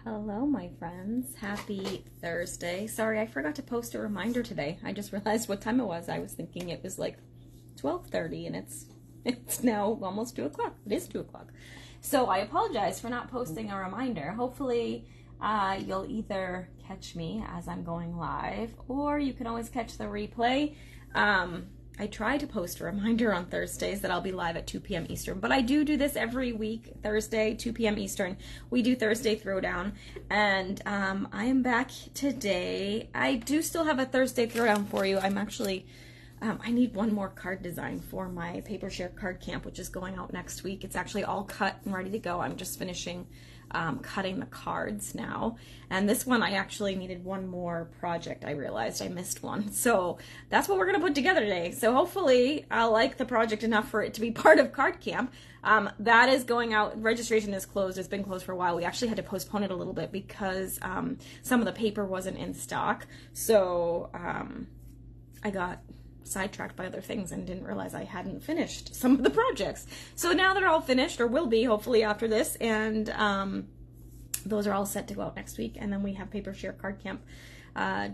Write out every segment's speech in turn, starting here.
Hello, my friends. Happy Thursday. Sorry, I forgot to post a reminder today. I just realized what time it was. I was thinking it was like 12:30 and it's now almost 2 o'clock. It is 2 o'clock. So I apologize for not posting a reminder. Hopefully you'll either catch me as I'm going live or you can always catch the replay. I try to post a reminder on Thursdays that I'll be live at 2 p.m. Eastern, but I do this every week, Thursday, 2 p.m. Eastern. We do Thursday Throwdown, and I am back today. I do still have a Thursday Throwdown for you. I'm actually, I need one more card design for my paper share card camp, which is going out next week. It's actually all cut and ready to go. I'm just finishing cutting the cards now. And this one, I actually needed one more project. I realized I missed one. So that's what we're going to put together today. So hopefully I'll like the project enough for it to be part of card camp. That is going out. Registration is closed. It's been closed for a while. We actually had to postpone it a little bit because some of the paper wasn't in stock. So I got sidetracked by other things and didn't realize I hadn't finished some of the projects. So now they're all finished, or will be hopefully after this, and those are all set to go out next week. And then we have Paper Share Card Camp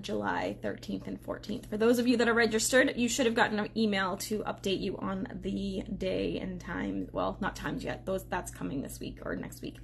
July 13th and 14th. For those of you that are registered, you should have gotten an email to update you on the day and time. Well, not times yet. That's coming this week or next week.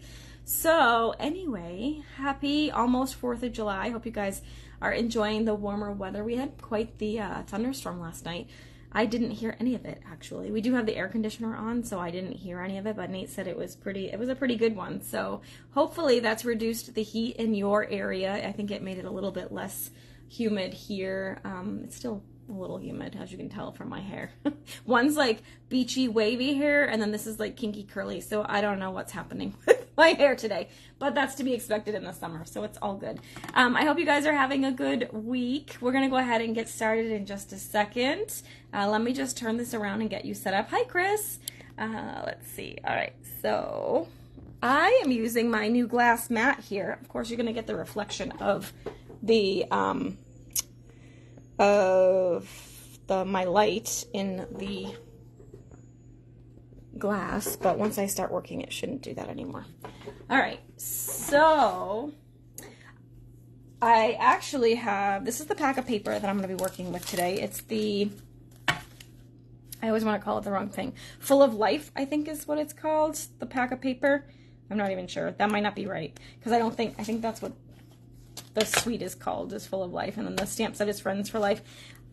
So anyway, happy almost 4th of July. I hope you guys are enjoying the warmer weather. We had quite the thunderstorm last night. I didn't hear any of it, actually. We do have the air conditioner on, so I didn't hear any of it, but Nate said it was a pretty good one. So hopefully that's reduced the heat in your area. I think it made it a little bit less humid here. It's still a little humid, as you can tell from my hair. One's like beachy, wavy hair, and then this is like kinky, curly, so I don't know what's happening with my hair today, but that's to be expected in the summer, so it's all good. I hope you guys are having a good week. We're gonna go ahead and get started in just a second. Let me just turn this around and get you set up. Hi, Chris. Let's see. All right, so I am using my new glass mat here. Of course, you're gonna get the reflection of the my light in the glass, but once I start working it shouldn't do that anymore. All right, so I actually have, this is the pack of paper that I'm going to be working with today. It's the, I always want to call it the wrong thing, Full of Life, I think is what it's called, the pack of paper. I'm not even sure. That might not be right, because I think that's what the suite is called, is Full of Life, and then the stamp set is Friends for Life.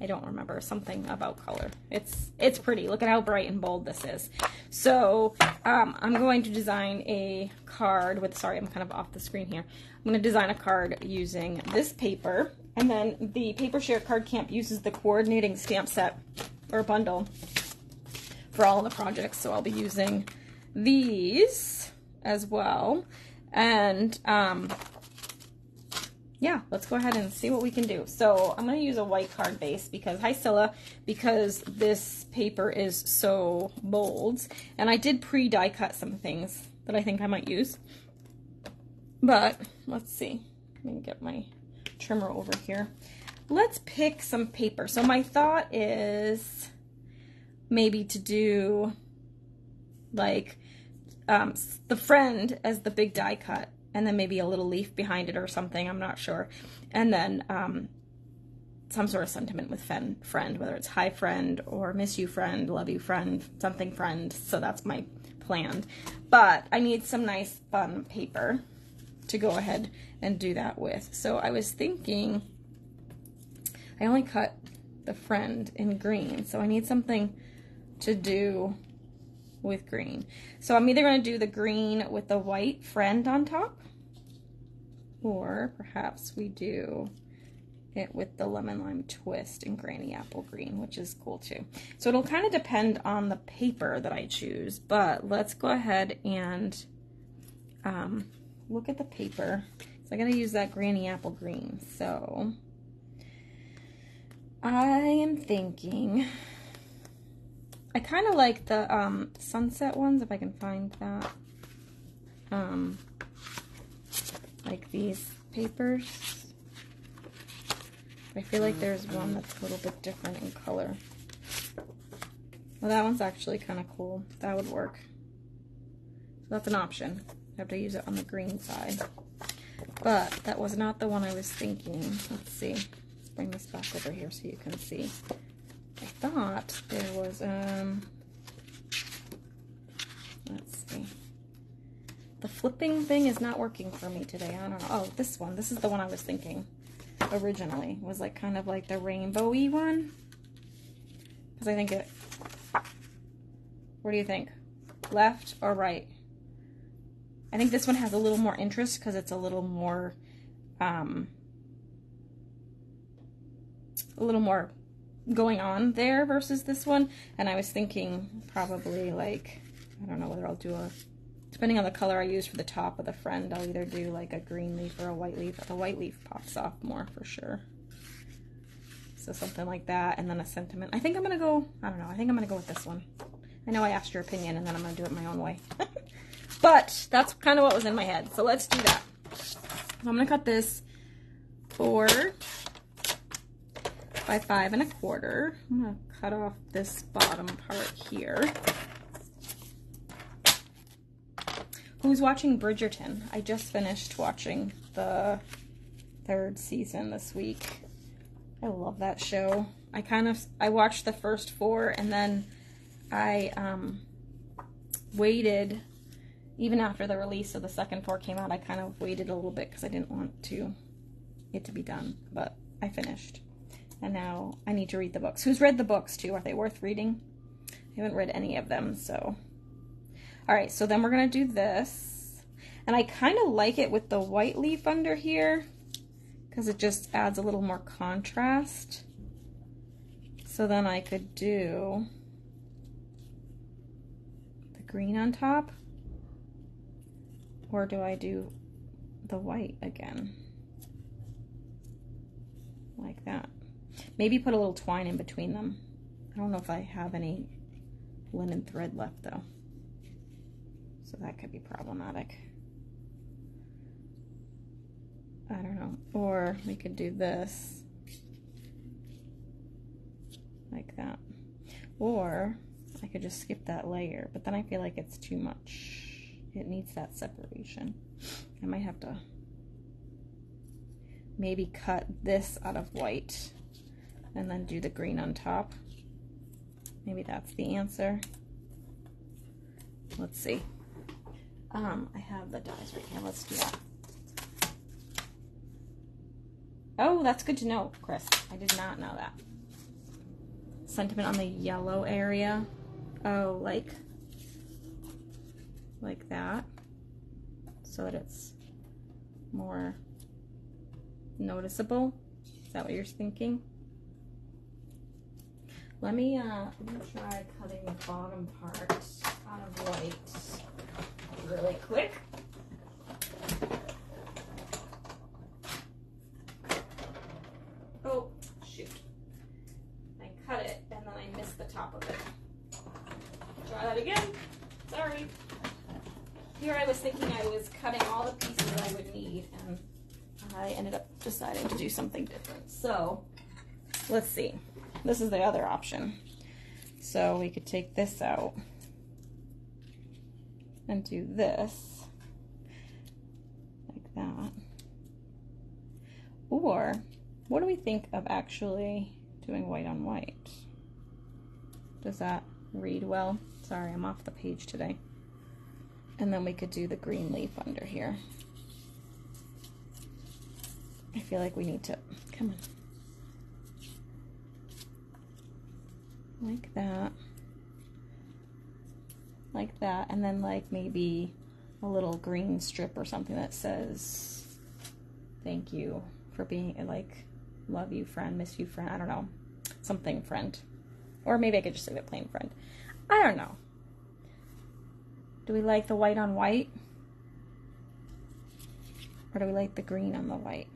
I don't remember, something about color. It's pretty. Look at how bright and bold this is. So I'm going to design a card with, sorry, I'm kind of off the screen here. I'm going to design a card using this paper, and then the Paper Share Card Camp uses the coordinating stamp set or bundle for all of the projects. So I'll be using these as well. And yeah, let's go ahead and see what we can do. So I'm going to use a white card base because, hi Scylla, because this paper is so bold. And I did pre-die cut some things that I think I might use. But let's see. Let me get my trimmer over here. Let's pick some paper. So my thought is maybe to do like the friend as the big die cut. And then maybe a little leaf behind it or something, I'm not sure. And then some sort of sentiment with friend, whether it's hi friend or miss you friend, love you friend, something friend. So that's my plan. But I need some nice fun paper to go ahead and do that with. So I was thinking, I only cut the friend in green, so I need something to do with green. So I'm either going to do the green with the white friend on top, or perhaps we do it with the lemon lime twist in granny apple green, which is cool too. So it'll kind of depend on the paper that I choose, but let's go ahead and look at the paper. So I'm going to use that granny apple green. So I am thinking, I kind of like the sunset ones, if I can find that. Like these papers. I feel like there's one that's a little bit different in color. Well, that one's actually kind of cool. That would work. So that's an option. I have to use it on the green side. But that was not the one I was thinking. Let's see. Let's bring this back over here so you can see. I thought there was, let's see. The flipping thing is not working for me today. I don't know. Oh, this one. This is the one I was thinking originally. Was like kind of like the rainbowy one. Because I think it... What do you think? Left or right? I think this one has a little more interest because it's a little more going on there versus this one. And I was thinking probably like, I don't know whether I'll do a, depending on the color I use for the top of the friend, I'll either do like a green leaf or a white leaf. The white leaf pops off more for sure. So something like that, and then a sentiment. I think I'm gonna go, I don't know, I think I'm gonna go with this one. I know I asked your opinion and then I'm gonna do it my own way. But that's kind of what was in my head. So let's do that. So I'm gonna cut this 4 by 5 1/4. I'm gonna cut off this bottom part here. Who's watching Bridgerton? I just finished watching the 3rd season this week. I love that show. I watched the first 4 and then I waited, even after the release of the second 4 came out, I kind of waited a little bit because I didn't want it to be done, but I finished. And now I need to read the books. Who's read the books too? Are they worth reading? I haven't read any of them, so. All right, so then we're gonna do this. And I kind of like it with the white leaf under here because it just adds a little more contrast. So then I could do the green on top. Or do I do the white again? Like that. Maybe put a little twine in between them. I don't know if I have any linen thread left though. So that could be problematic. I don't know. Or we could do this. Like that. Or I could just skip that layer, but then I feel like it's too much. It needs that separation. I might have to maybe cut this out of white and then do the green on top. Maybe that's the answer. Let's see. I have the dies right here. Let's do that. Oh, that's good to know, Chris. I did not know that. Sentiment on the yellow area. Oh, like that, so that it's more noticeable. Is that what you're thinking? Let me try cutting the bottom part out of white really quick. Oh, shoot. I cut it and then I missed the top of it. Try that again. Sorry. Here I was thinking I was cutting all the pieces I would need, and I ended up deciding to do something different. So, let's see. This is the other option. So we could take this out and do this, like that. Or, what do we think of actually doing white on white? Does that read well? Sorry, I'm off the page today. And then we could do the green leaf under here. I feel like we need to, come on. Like that. Like that. And then like maybe a little green strip or something that says, thank you for being, like, love you friend, miss you friend, I don't know. Something friend. Or maybe I could just leave it plain friend. I don't know. Do we like the white on white? Or do we like the green on the white?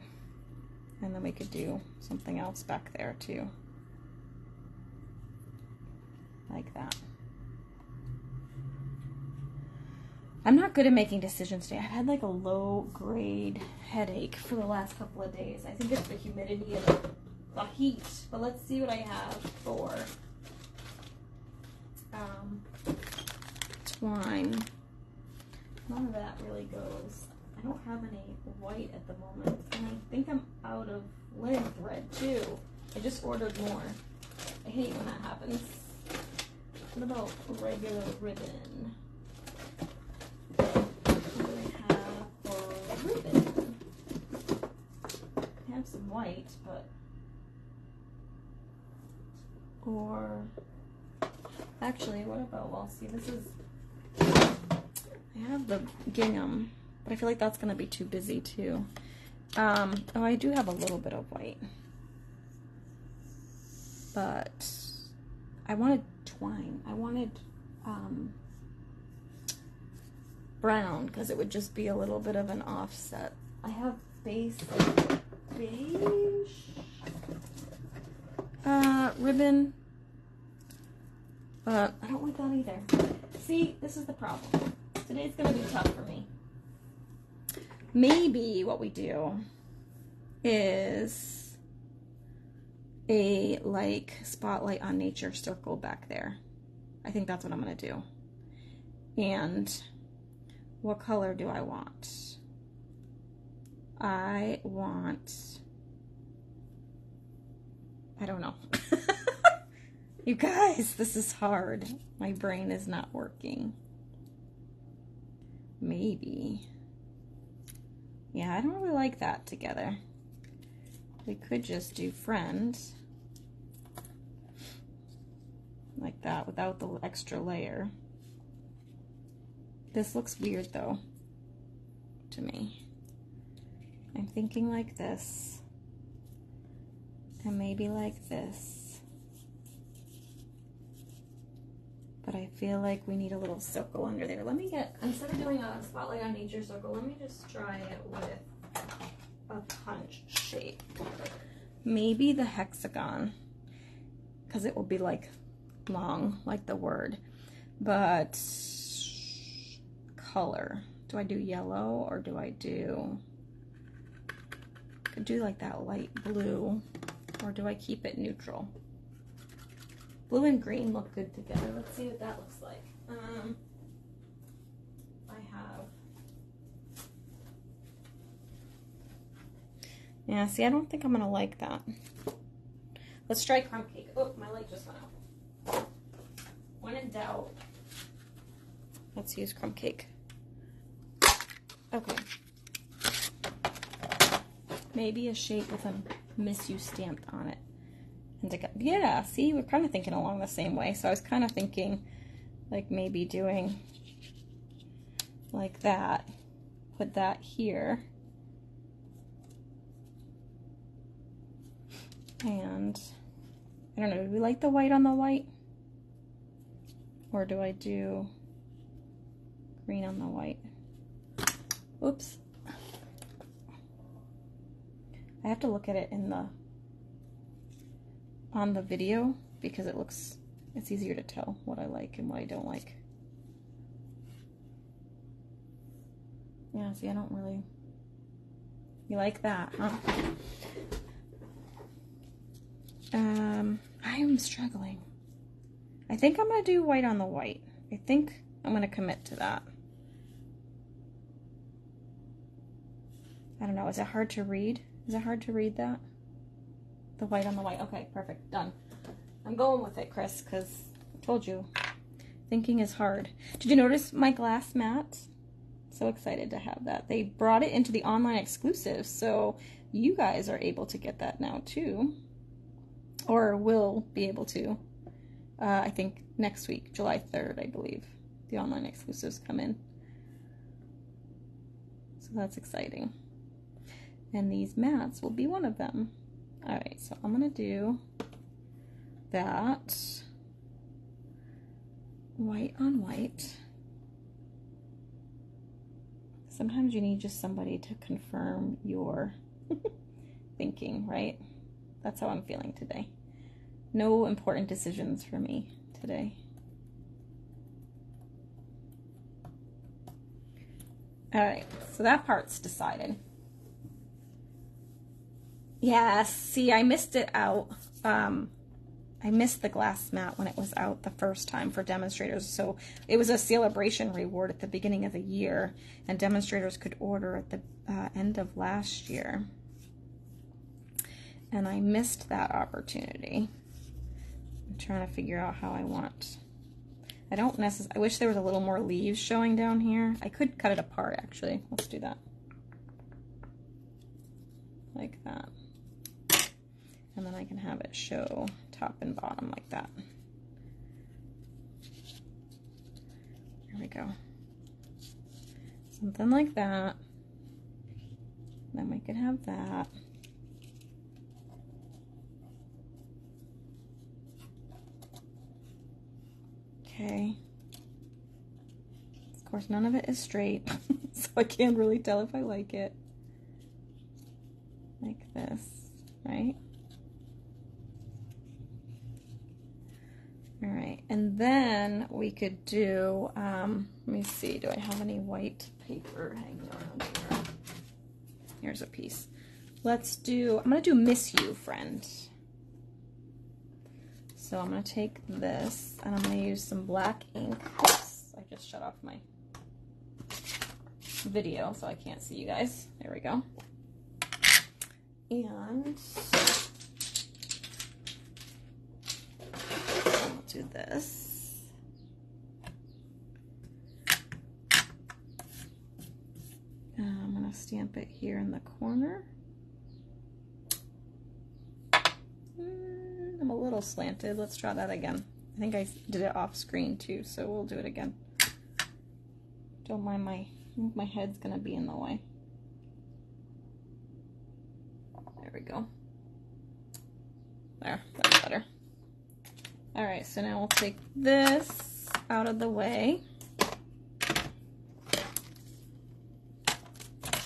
And then we could do something else back there too. Like that. I'm not good at making decisions today. I've had like a low grade headache for the last couple of days. I think it's the humidity and the heat. But let's see what I have for twine. None of that really goes. I I don't have any white at the moment. And I think I'm out of linen thread too. I just ordered more. I hate when that happens. What about regular ribbon? What do I have for ribbon? I have some white, but... Or... Actually, what about... Well, see, this is... I have the gingham, but I feel like that's going to be too busy, too. Oh, I do have a little bit of white. But I wanted twine. I wanted brown because it would just be a little bit of an offset. I have beige ribbon, but I don't like that either. See, this is the problem. Today's going to be tough for me. Maybe what we do is a like spotlight on nature circle back there. I think that's what I'm going to do. And what color do I want? I don't know. You guys, this is hard. My brain is not working. Maybe. Yeah, I don't really like that together. We could just do friends. Like that, without the extra layer. This looks weird, though, to me. I'm thinking like this. And maybe like this. But I feel like we need a little circle under there. Let me get, instead of doing a spotlight on nature circle, let me just try it with a punch shape. Maybe the hexagon, because it will be like long, like the word. But color, do I do yellow or do I do, could do like that light blue, or do I keep it neutral? Blue and green look good together. Let's see what that looks like. I have... Yeah, see, I don't think I'm going to like that. Let's try crumb cake. Oh, my light just went out. When in doubt, let's use crumb cake. Okay. Maybe a shape with a Miss You stamped on it. Yeah, see, we're kind of thinking along the same way. So I was kind of thinking, like, maybe doing like that. Put that here. And, I don't know, do we like the white on the white? Or do I do green on the white? Oops. I have to look at it in the on the video because it's easier to tell what I like and what I don't like. Yeah, see, I don't really... You like that, huh? I am struggling. I think I'm going to do white on the white. I think I'm going to commit to that. I don't know, is it hard to read? Is it hard to read that? The white on the white. Okay, perfect. Done. I'm going with it, Chris, because I told you, thinking is hard. Did you notice my glass mat? So excited to have that. They brought it into the online exclusive, so you guys are able to get that now too. Or will be able to. I think next week, July 3rd, I believe. The online exclusives come in. So that's exciting. And these mats will be one of them. Alright, so I'm going to do that white on white. Sometimes you need just somebody to confirm your thinking, right? That's how I'm feeling today. No important decisions for me today. Alright, so that part's decided. Yeah, see, I missed it out. I I missed the glass mat when it was out the first time for demonstrators. So it was a celebration reward at the beginning of the year, and demonstrators could order at the end of last year. And I missed that opportunity. I'm trying to figure out how I want. I don't necessarily, I wish there was a little more leaves showing down here. I could cut it apart actually. Let's do that. Like that. And then I can have it show top and bottom like that. There we go. Something like that. Then we could have that. Okay. Of course, none of it is straight, so I can't really tell if I like it. Like this, right? All right, and then we could do, let me see, do I have any white paper hanging around here? Here's a piece. Let's do, I'm gonna do Miss You, Friend. So I'm gonna take this and I'm gonna use some black ink. Oops, I just shut off my video so I can't see you guys. There we go. And I'll do this. I'm gonna stamp it here in the corner. I'm a little slanted. Let's try that again. I think I did it off screen too, so we'll do it again. Don't mind my head's gonna be in the way. There we go. There, that's better. All right, so now we'll take this out of the way.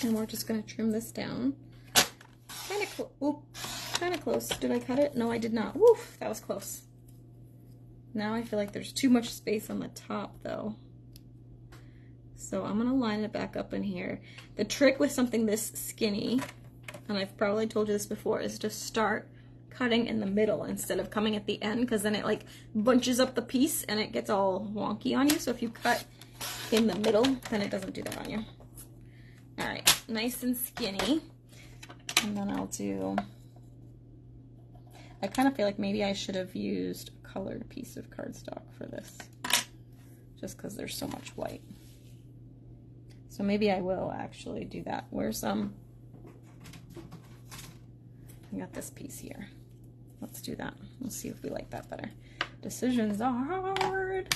And we're just gonna trim this down. Kind of close. Did I cut it? No, I did not. Woof, that was close. Now I feel like there's too much space on the top though. So I'm gonna line it back up in here. The trick with something this skinny, and I've probably told you this before, is to start cutting in the middle instead of coming at the end, because then it like bunches up the piece and it gets all wonky on you. So if you cut in the middle, then it doesn't do that on you. All right, nice and skinny. And then I'll do, I kind of feel like maybe I should have used a colored piece of cardstock for this, just because there's so much white. So maybe I will actually do that. Where's I got this piece here. Let's do that. We'll see if we like that better. Decisions are hard.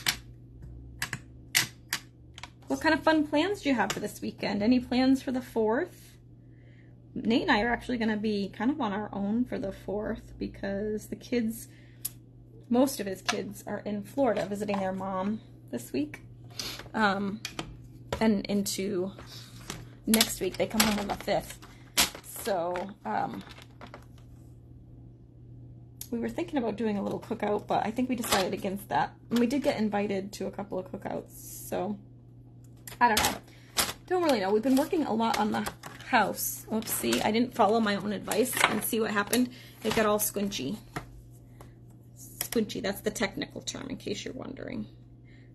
What kind of fun plans do you have for this weekend? Any plans for the 4th? Nate and I are actually going to be kind of on our own for the 4th because the kids, most of his kids, are in Florida visiting their mom this week. And into next week. They come home on the 5th. So, we were thinking about doing a little cookout, but I think we decided against that. And we did get invited to a couple of cookouts, so I don't know. Don't really know. We've been working a lot on the house. Oops, see, I didn't follow my own advice, and see what happened? It got all squinchy. Squinchy, that's the technical term, in case you're wondering.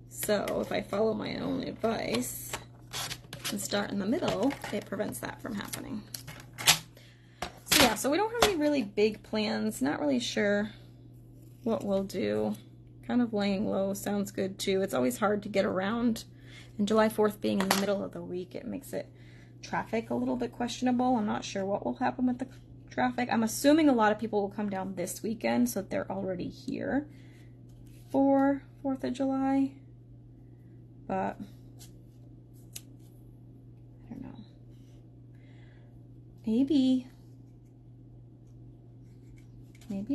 So if I follow my own advice and start in the middle, it prevents that from happening. So yeah, so we don't have any really big plans. Not really sure what we'll do. Kind of laying low sounds good too. It's always hard to get around. And July 4th being in the middle of the week, it makes it traffic a little bit questionable. I'm not sure what will happen with the traffic. I'm assuming a lot of people will come down this weekend, so they're already here for 4th of July. But I don't know. Maybe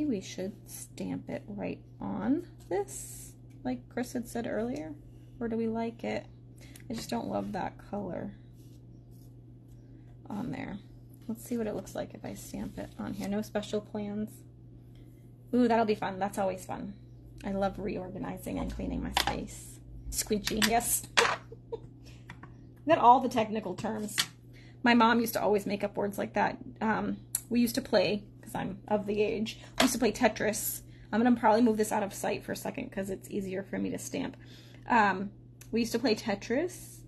we should stamp it right on this, like Chris had said earlier. Or do we like it? I just don't love that color on there. Let's see what it looks like if I stamp it on here. No special plans. Ooh, that'll be fun. That's always fun. I love reorganizing and cleaning my space. Squinchy, yes. Got all the technical terms. My mom used to always make up words like that. We used to play, because I'm of the age, we used to play Tetris I'm going to probably move this out of sight for a second because it's easier for me to stamp. We used to play Tetris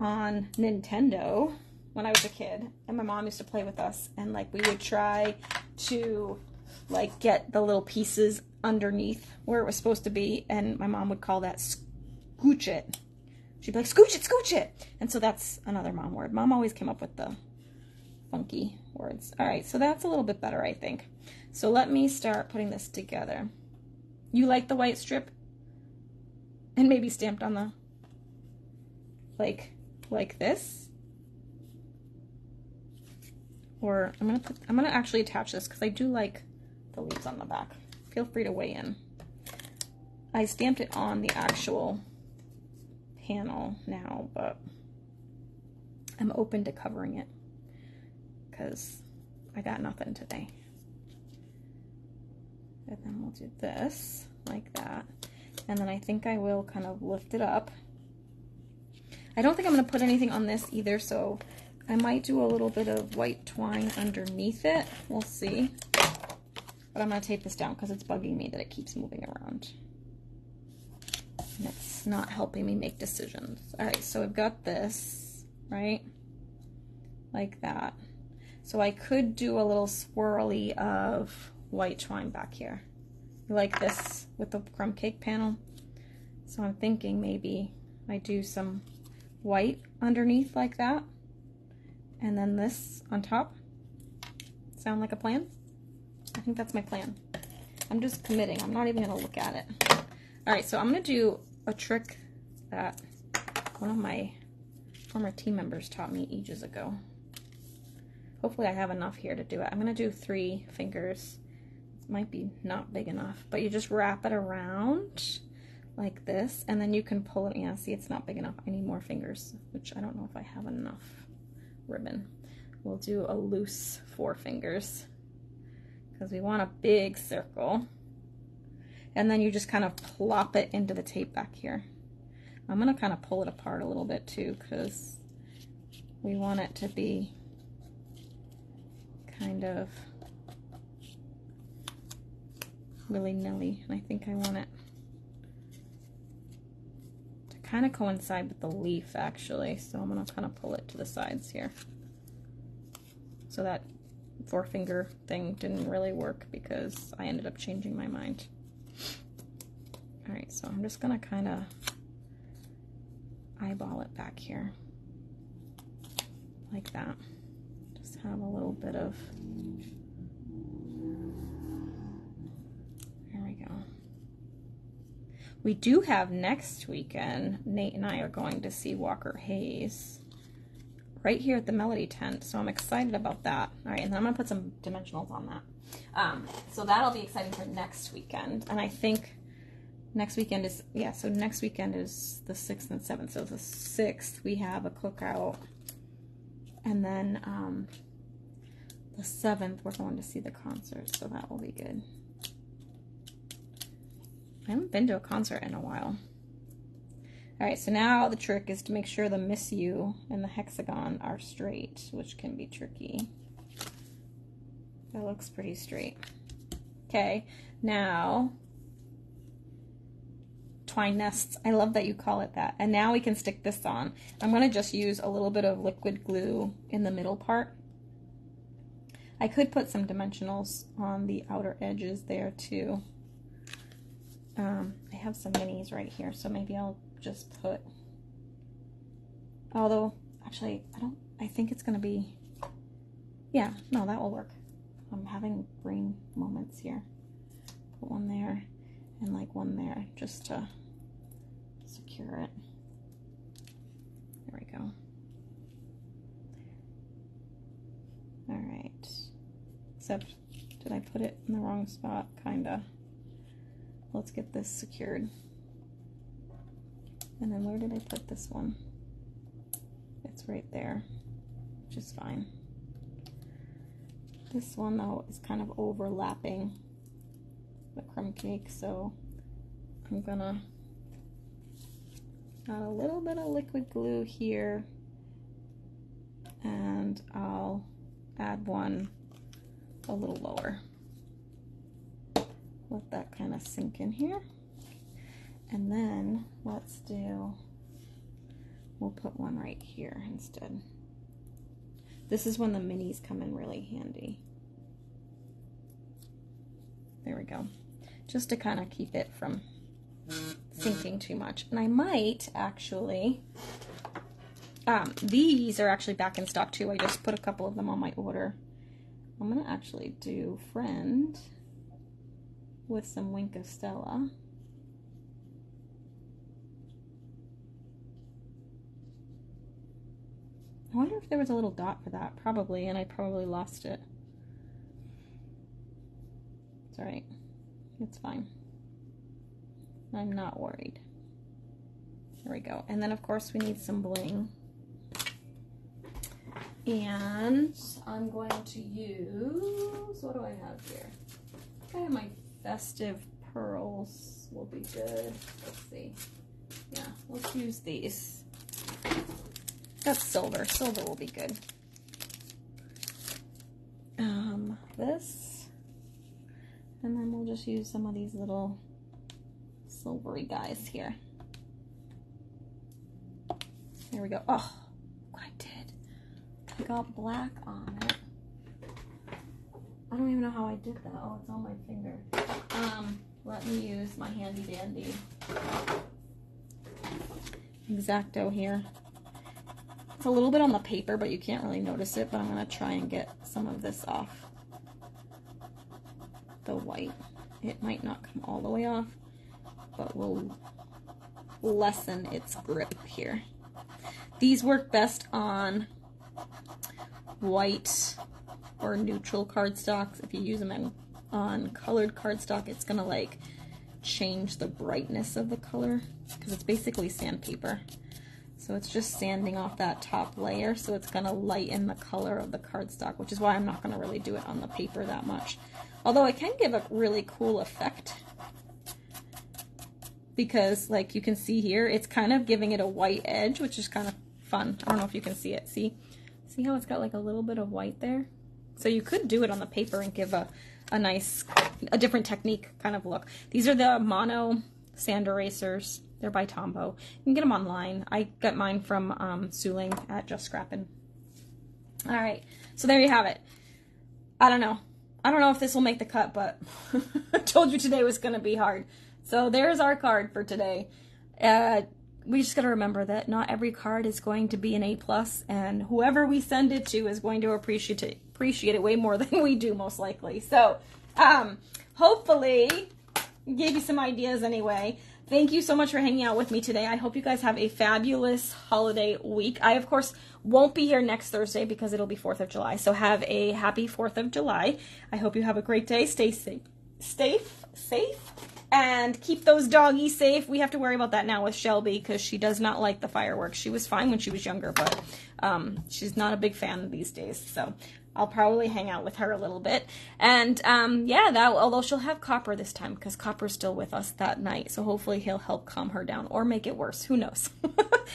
on Nintendo when I was a kid, and my mom used to play with us, and like we would try to like get the little pieces underneath where it was supposed to be, and my mom would call that scooch it. She'd be like, scooch it. And so that's another mom word. Mom always came up with the funky words. All right, so that's a little bit better, I think. So let me start putting this together. You like the white strip? And maybe stamped on the, like this? Or I'm gonna actually attach this because I do like the leaves on the back. Feel free to weigh in. I stamped it on the actual panel now, but I'm open to covering it because I got nothing today. And then we'll do this like that. And then I think I will kind of lift it up. I don't think I'm going to put anything on this either, so I might do a little bit of white twine underneath it. We'll see. But I'm going to tape this down because it's bugging me that it keeps moving around. And it's not helping me make decisions. All right, so I've got this, right? Like that. So I could do a little swirly of white twine back here. Like this with the crumb cake panel. So I'm thinking maybe I do some white underneath like that. And then this on top. Sound like a plan? I think that's my plan. I'm just committing. I'm not even going to look at it. All right, so I'm going to do a trick that one of my former team members taught me ages ago. Hopefully I have enough here to do it. I'm going to do 3 fingers. It might be not big enough, but you just wrap it around like this, and then you can pull it. Yeah, see, it's not big enough. I need more fingers, which I don't know if I have enough ribbon. We'll do a loose 4 fingers because we want a big circle. And then you just kind of plop it into the tape back here. I'm going to kind of pull it apart a little bit too because we want it to be kind of willy-nilly. And I think I want it to kind of coincide with the leaf actually. So I'm going to kind of pull it to the sides here. So that 4-finger thing didn't really work because I ended up changing my mind. All right, so I'm just gonna kind of eyeball it back here like that. Just have a little bit of, there we go. We do have next weekend, Nate and I are going to see Walker Hayes right here at the Melody Tent, so I'm excited about that. All right, and then I'm gonna put some dimensionals on that. So that'll be exciting for next weekend, and I think next weekend is, yeah, so next weekend is the 6th and 7th. So the 6th we have a cookout, and then the 7th we're going to see the concert, so that will be good. I haven't been to a concert in a while. All right, so now the trick is to make sure the Miss You and the hexagon are straight, which can be tricky. That looks pretty straight. Okay, now twine nests. I love that you call it that. And now we can stick this on. I'm going to just use a little bit of liquid glue in the middle part. I could put some dimensionals on the outer edges there too. I have some minis right here, so maybe I'll just put, although actually I think it's going to be, yeah, no, that will work. I'm having brain moments here. Put one there and like one there just to secure it. There we go. All right. Except, did I put it in the wrong spot? Kinda. Let's get this secured. And then where did I put this one? It's right there, which is fine. This one though is kind of overlapping the crumb cake, so I'm gonna add a little bit of liquid glue here, and I'll add one a little lower. let that kind of sink in here. And then we'll put one right here instead. This is when the minis come in really handy. There we go. Just to kind of keep it from sinking too much. And I might actually, these are actually back in stock too. I just put a couple of them on my order. I'm gonna actually do Friend with some Wink of Stella. I wonder if there was a little dot for that. Probably, and I probably lost it. It's alright. It's fine. I'm not worried. There we go. And then, of course, we need some bling. And I'm going to use... What do I have here? I have my festive pearls. Will be good. Let's see. Yeah, let's use these. That's silver. Silver will be good. This. And then we'll just use some of these little silvery guys here. There we go. Oh, what I did. I got black on it. I don't even know how I did that. Oh, it's on my finger. Let me use my handy dandy X-Acto here. It's a little bit on the paper, but you can't really notice it, but I'm going to try and get some of this off the white. It might not come all the way off, but we'll lessen its grip here. These work best on white or neutral cardstocks. If you use them on colored cardstock, it's going to like change the brightness of the color because it's basically sandpaper. So it's just sanding off that top layer, so it's going to lighten the color of the cardstock, which is why I'm not going to really do it on the paper that much. Although it can give a really cool effect because, like you can see here, it's kind of giving it a white edge, which is kind of fun. I don't know if you can see it. See how it's got like a little bit of white there? So you could do it on the paper and give a different technique kind of look. These are the mono sand erasers. They're by Tombow. You can get them online. I got mine from Suling at Just Scrappin'. All right, so there you have it. I don't know if this will make the cut, but I told you today was going to be hard. So there's our card for today. We just got to remember that not every card is going to be an A+, and whoever we send it to is going to appreciate it way more than we do, most likely. So hopefully gave you some ideas anyway. Thank you so much for hanging out with me today. I hope you guys have a fabulous holiday week. I, of course, won't be here next Thursday because it'll be 4th of July. So have a happy 4th of July. I hope you have a great day. Stay safe, and keep those doggies safe. We have to worry about that now with Shelby because she does not like the fireworks. She was fine when she was younger, but she's not a big fan these days. So I'll probably hang out with her a little bit. And yeah, although she'll have Copper this time because Copper's still with us that night. So hopefully he'll help calm her down or make it worse. Who knows?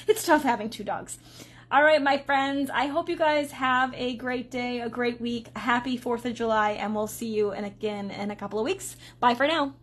It's tough having 2 dogs. All right, my friends, I hope you guys have a great day, a great week. Happy 4th of July, and we'll see you again in a couple of weeks. Bye for now.